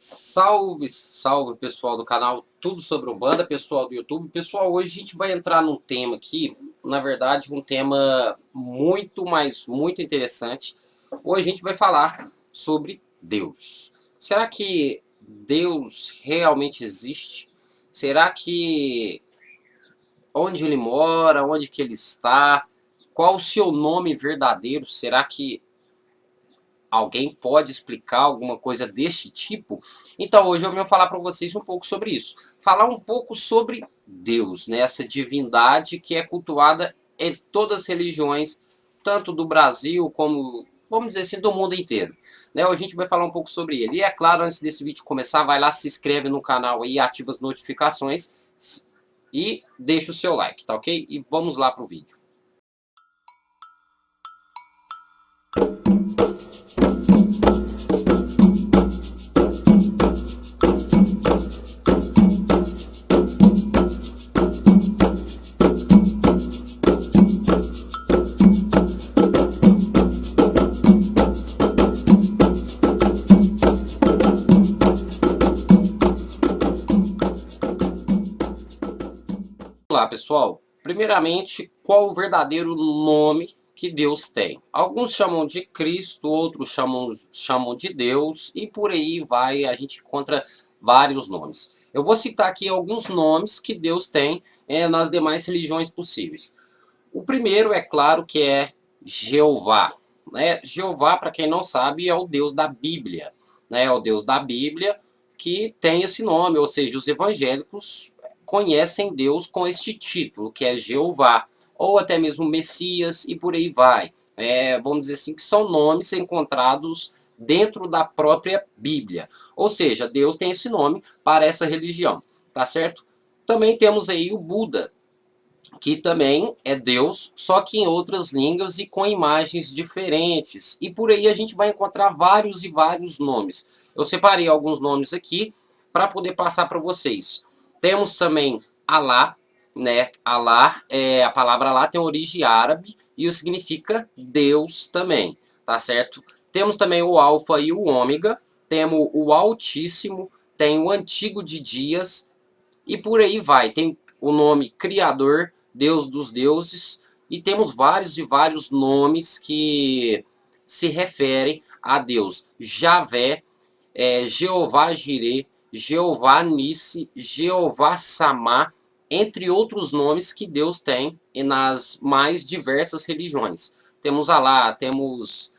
Salve, salve pessoal do canal Tudo Sobre Umbanda, pessoal do YouTube. Pessoal, hoje a gente vai entrar num tema aqui, na verdade um tema muito interessante. Hoje a gente vai falar sobre Deus. Será que Deus realmente existe? Será que onde ele mora, onde que ele está? Qual o seu nome verdadeiro? Será que alguém pode explicar alguma coisa deste tipo? Então hoje eu venho falar para vocês um pouco sobre isso. Falar um pouco sobre Deus, né? Essa divindade que é cultuada em todas as religiões, tanto do Brasil como, vamos dizer assim, do mundo inteiro. Né? Hoje a gente vai falar um pouco sobre ele. E é claro, antes desse vídeo começar, vai lá, se inscreve no canal e ativa as notificações e deixa o seu like, tá ok? E vamos lá pro vídeo. Olá pessoal, primeiramente, qual o verdadeiro nome que Deus tem? Alguns chamam de Cristo, outros chamam de Deus e por aí vai, a gente encontra vários nomes. Eu vou citar aqui alguns nomes que Deus tem nas demais religiões possíveis. O primeiro, é claro, que é Jeová. Né? Jeová, para quem não sabe, é o Deus da Bíblia. Né? É o Deus da Bíblia que tem esse nome, ou seja, os evangélicos conhecem Deus com este título, que é Jeová, ou até mesmo Messias, e por aí vai. Vamos dizer assim, que são nomes encontrados dentro da própria Bíblia. Ou seja, Deus tem esse nome para essa religião, tá certo? Também temos aí o Buda, que também é Deus, só que em outras línguas e com imagens diferentes. E por aí a gente vai encontrar vários e vários nomes. Eu separei alguns nomes aqui para poder passar para vocês. Temos também Alá, né? Alá, a palavra Alá tem origem árabe e significa Deus também, tá certo? Temos também o Alfa e o Ômega, temos o Altíssimo, tem o Antigo de Dias e por aí vai. Tem o nome Criador, Deus dos deuses, e temos vários e vários nomes que se referem a Deus. Javé, Jeová Jireh, Jeová Nissi, Jeová Samá, entre outros nomes que Deus tem nas mais diversas religiões. Temos Alá, temos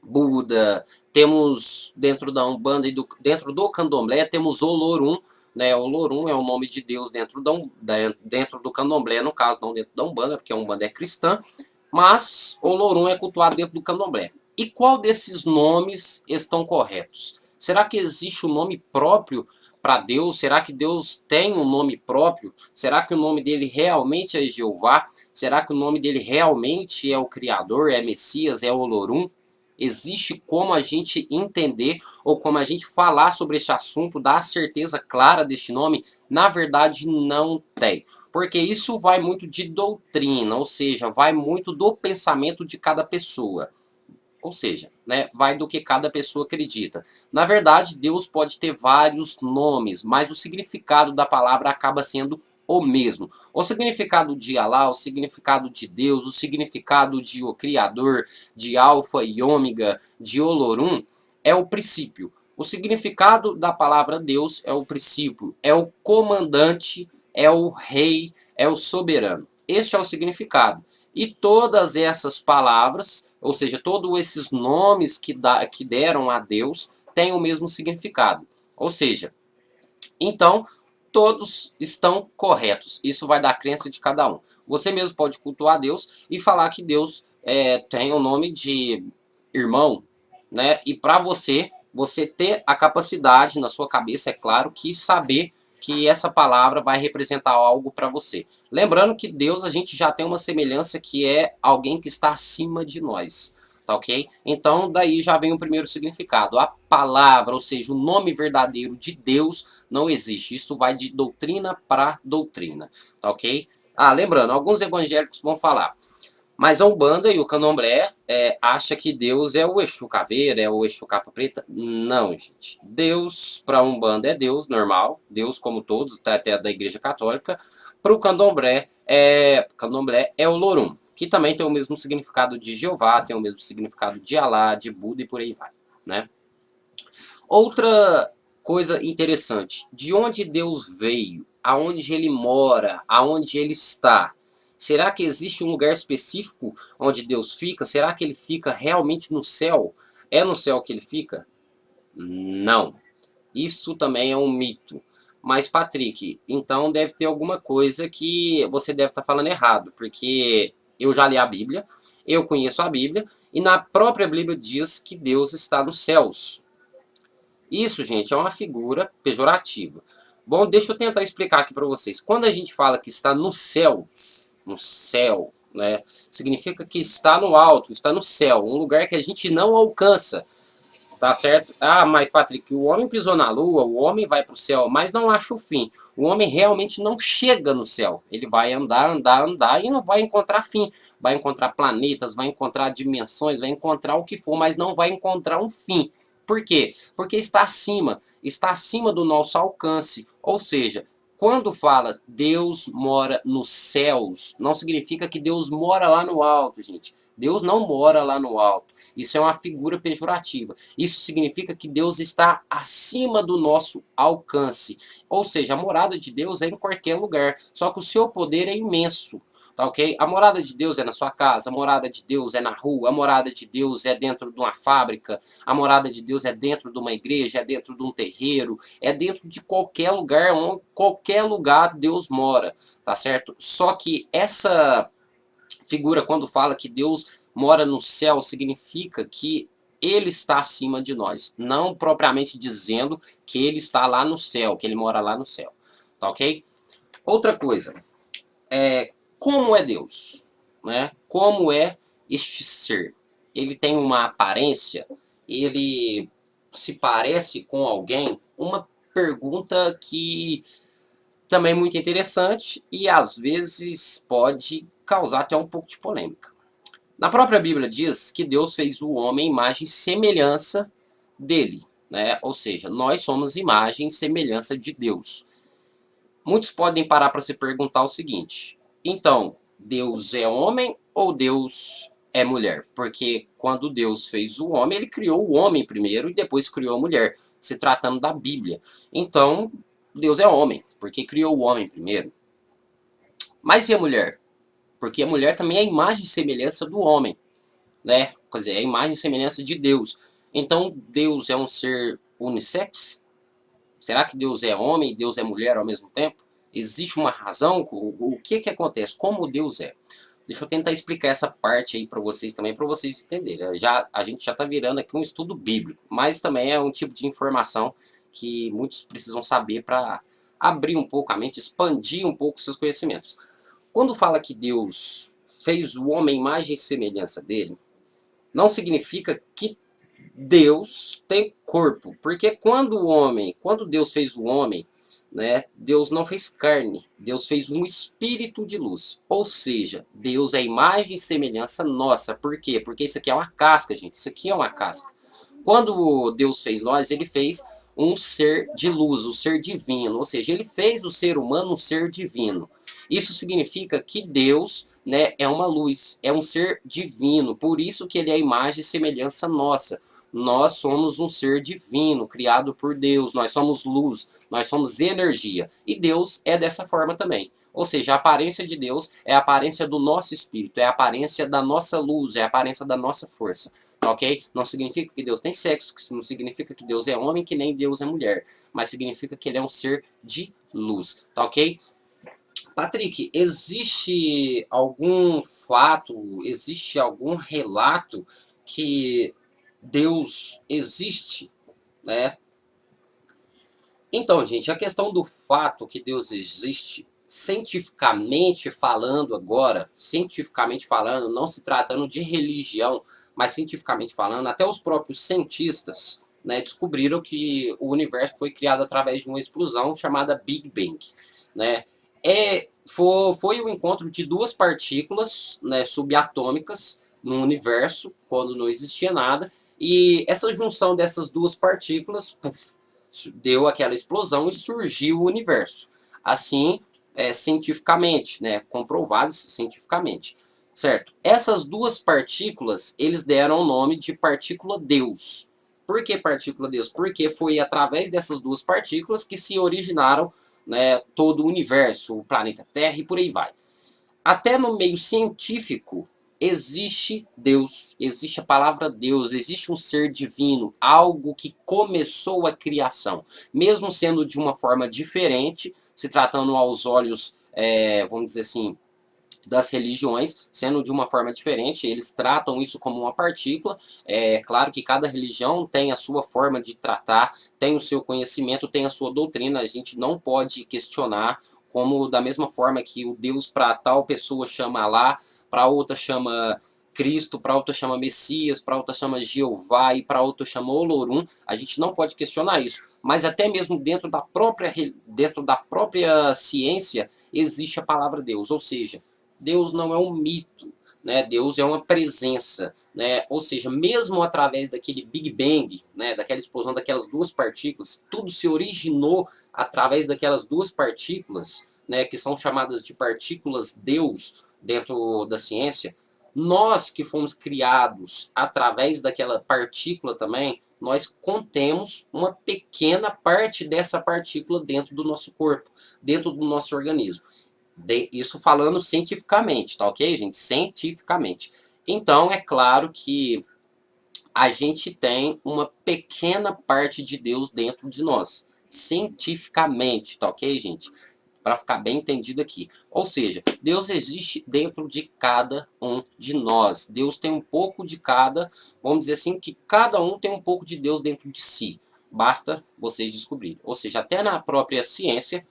Buda, temos dentro da Umbanda e dentro do Candomblé, temos Olorum, né? O Olorum é o nome de Deus dentro do Candomblé, no caso não dentro da Umbanda, porque a Umbanda é cristã, mas Olorum é cultuado dentro do Candomblé. E qual desses nomes estão corretos? Será que existe um nome próprio para Deus? Será que Deus tem um nome próprio? Será que o nome dele realmente é Jeová? Será que o nome dele realmente é o Criador, é Messias, é Olorum? Existe como a gente entender ou como a gente falar sobre este assunto, dar a certeza clara deste nome? Na verdade, não tem. Porque isso vai muito de doutrina, ou seja, vai muito do pensamento de cada pessoa. Ou seja, né, vai do que cada pessoa acredita. Na verdade, Deus pode ter vários nomes, mas o significado da palavra acaba sendo o mesmo. O significado de Alá, o significado de Deus, o significado de o Criador, de Alfa e Ômega, de Olorum, é o princípio. O significado da palavra Deus é o princípio, é o comandante, é o rei, é o soberano. Este é o significado. E todas essas palavras, ou seja, todos esses nomes que deram a Deus, têm o mesmo significado. Ou seja, então, todos estão corretos. Isso vai da crença de cada um. Você mesmo pode cultuar Deus e falar que Deus tem o nome de irmão, né? E para você ter a capacidade na sua cabeça, é claro, que saber que essa palavra vai representar algo para você. Lembrando que Deus, a gente já tem uma semelhança que é alguém que está acima de nós. Tá ok? Então, daí já vem o primeiro significado. A palavra, ou seja, o nome verdadeiro de Deus não existe. Isso vai de doutrina para doutrina. Tá ok? Ah, lembrando, alguns evangélicos vão falar: Mas a Umbanda e o Candomblé acha que Deus é o Exu Caveira, é o Exu Capa Preta. Não, gente. Deus, para a Umbanda, é Deus normal. Deus como todos, tá, até da Igreja Católica. Para o Candomblé é o Lorum, que também tem o mesmo significado de Jeová, tem o mesmo significado de Alá, de Buda e por aí vai, né? Outra coisa interessante, de onde Deus veio, aonde ele mora, aonde ele está. Será que existe um lugar específico onde Deus fica? Será que ele fica realmente no céu? É no céu que ele fica? Não. Isso também é um mito. Mas, Patrick, então deve ter alguma coisa que você deve estar falando errado, porque eu já li a Bíblia, eu conheço a Bíblia, e na própria Bíblia diz que Deus está nos céus. Isso, gente, é uma figura pejorativa. Bom, deixa eu tentar explicar aqui para vocês. Quando a gente fala que está no céu, né, significa que está no alto, está no céu, um lugar que a gente não alcança, tá certo? Ah, mas Patrick, o homem pisou na lua, o homem vai para o céu, mas não acha o fim. O homem realmente não chega no céu. Ele vai andar, andar, andar e não vai encontrar fim. Vai encontrar planetas, vai encontrar dimensões, vai encontrar o que for, mas não vai encontrar um fim. Por quê? Porque está acima do nosso alcance. Ou seja, quando fala Deus mora nos céus, não significa que Deus mora lá no alto, gente. Deus não mora lá no alto. Isso é uma figura pejorativa. Isso significa que Deus está acima do nosso alcance. Ou seja, a morada de Deus é em qualquer lugar, só que o seu poder é imenso. Tá, ok? A morada de Deus é na sua casa, a morada de Deus é na rua, a morada de Deus é dentro de uma fábrica, a morada de Deus é dentro de uma igreja, é dentro de um terreiro, é dentro de qualquer lugar Deus mora, tá certo? Só que essa figura, quando fala que Deus mora no céu, significa que ele está acima de nós, não propriamente dizendo que ele está lá no céu, que ele mora lá no céu, tá ok? Outra coisa, como é Deus, né? Como é este ser? Ele tem uma aparência? Ele se parece com alguém? Uma pergunta que também é muito interessante e às vezes pode causar até um pouco de polêmica. Na própria Bíblia diz que Deus fez o homem imagem e semelhança dele, né? Ou seja, nós somos imagem e semelhança de Deus. Muitos podem parar para se perguntar o seguinte: então, Deus é homem ou Deus é mulher? Porque quando Deus fez o homem, ele criou o homem primeiro e depois criou a mulher, se tratando da Bíblia. Então, Deus é homem, porque criou o homem primeiro. Mas e a mulher? Porque a mulher também é a imagem e semelhança do homem, né? Quer dizer, é a imagem e semelhança de Deus. Então, Deus é um ser unissex? Será que Deus é homem e Deus é mulher ao mesmo tempo? Existe uma razão? O que que acontece? Como Deus é? Deixa eu tentar explicar essa parte aí para vocês também, para vocês entenderem. A gente já está virando aqui um estudo bíblico, mas também é um tipo de informação que muitos precisam saber para abrir um pouco a mente, expandir um pouco seus conhecimentos. Quando fala que Deus fez o homem imagem e semelhança dele, não significa que Deus tem corpo, porque quando Deus fez o homem, né, Deus não fez carne, Deus fez um espírito de luz, ou seja, Deus é imagem e semelhança nossa. Por quê? Porque isso aqui é uma casca, gente, isso aqui é uma casca. Quando Deus fez nós, ele fez um ser de luz, um ser divino, ou seja, ele fez o ser humano um ser divino. Isso significa que Deus, né, é uma luz, é um ser divino, por isso que ele é a imagem e semelhança nossa. Nós somos um ser divino, criado por Deus, nós somos luz, nós somos energia, e Deus é dessa forma também. Ou seja, a aparência de Deus é a aparência do nosso espírito, é a aparência da nossa luz, é a aparência da nossa força, ok? Não significa que Deus tem sexo, não significa que Deus é homem, que nem Deus é mulher, mas significa que ele é um ser de luz, tá ok? Patrick, existe algum fato, existe algum relato que Deus existe, né? Então, gente, a questão do fato que Deus existe, cientificamente falando agora, cientificamente falando, não se tratando de religião, mas cientificamente falando, até os próprios cientistas, né, descobriram que o universo foi criado através de uma explosão chamada Big Bang, né? foi o encontro de duas partículas, né, subatômicas no universo, quando não existia nada, e essa junção dessas duas partículas, puf, deu aquela explosão e surgiu o universo. Assim, cientificamente, né, comprovado cientificamente, certo? Essas duas partículas, eles deram o nome de partícula Deus. Por que partícula Deus? Porque foi através dessas duas partículas que se originaram, né, todo o universo, o planeta Terra e por aí vai. Até no meio científico existe Deus, existe a palavra Deus, existe um ser divino, algo que começou a criação, mesmo sendo de uma forma diferente, se tratando aos olhos, vamos dizer assim, das religiões, sendo de uma forma diferente, eles tratam isso como uma partícula. É claro que cada religião tem a sua forma de tratar, tem o seu conhecimento, tem a sua doutrina, a gente não pode questionar, como da mesma forma que o Deus para tal pessoa chama Alá, para outra chama Cristo, para outra chama Messias, para outra chama Jeová e para outra chama Olorum, a gente não pode questionar isso. Mas até mesmo dentro da própria ciência existe a palavra Deus, ou seja, Deus não é um mito, né? Deus é uma presença, né? Ou seja, mesmo através daquele Big Bang, né? Daquela explosão daquelas duas partículas, tudo se originou através daquelas duas partículas, né? Que são chamadas de partículas Deus dentro da ciência. Nós que fomos criados através daquela partícula também, nós contemos uma pequena parte dessa partícula dentro do nosso corpo, dentro do nosso organismo. Isso falando cientificamente, tá ok, gente? Cientificamente. Então, é claro que a gente tem uma pequena parte de Deus dentro de nós. Cientificamente, tá ok, gente? Para ficar bem entendido aqui. Ou seja, Deus existe dentro de cada um de nós. Deus tem um pouco de cada, vamos dizer assim, que cada um tem um pouco de Deus dentro de si. Basta vocês descobrirem. Ou seja, até na própria ciência,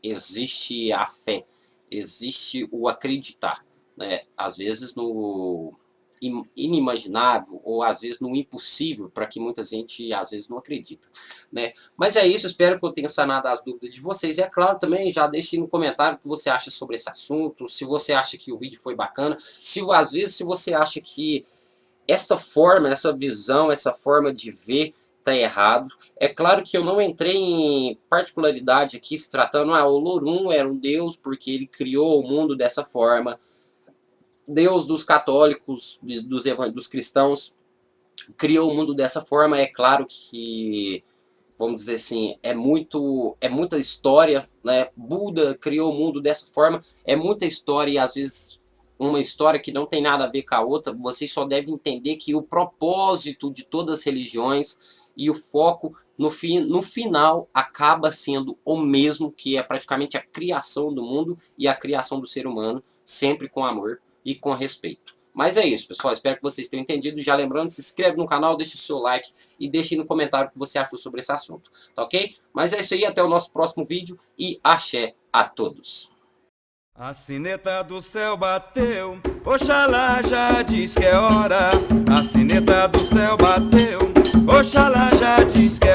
existe a fé, existe o acreditar, né? Às vezes no inimaginável ou às vezes no impossível, para que muita gente às vezes não acredita, né? Mas é isso, espero que eu tenha sanado as dúvidas de vocês. E é claro também, já deixe no comentário o que você acha sobre esse assunto, se você acha que o vídeo foi bacana, se às vezes se você acha que essa forma, essa visão, essa forma de ver está errado. É claro que eu não entrei em particularidade aqui se tratando, o Olorum era um deus porque ele criou o mundo dessa forma. Deus dos católicos, dos cristãos, criou o mundo dessa forma. É claro que, vamos dizer assim, é muita história, né? Buda criou o mundo dessa forma, é muita história e às vezes uma história que não tem nada a ver com a outra. Vocês só devem entender que o propósito de todas as religiões e o foco no final acaba sendo o mesmo, que é praticamente a criação do mundo e a criação do ser humano, sempre com amor e com respeito. Mas é isso, pessoal. Espero que vocês tenham entendido. Já lembrando, se inscreve no canal, deixe o seu like e deixe no comentário o que você achou sobre esse assunto. Tá ok? Mas é isso aí. Até o nosso próximo vídeo e axé a todos. A sineta do céu bateu, Oxalá já diz que é hora. A sineta do céu bateu, Oxalá já diz que é hora.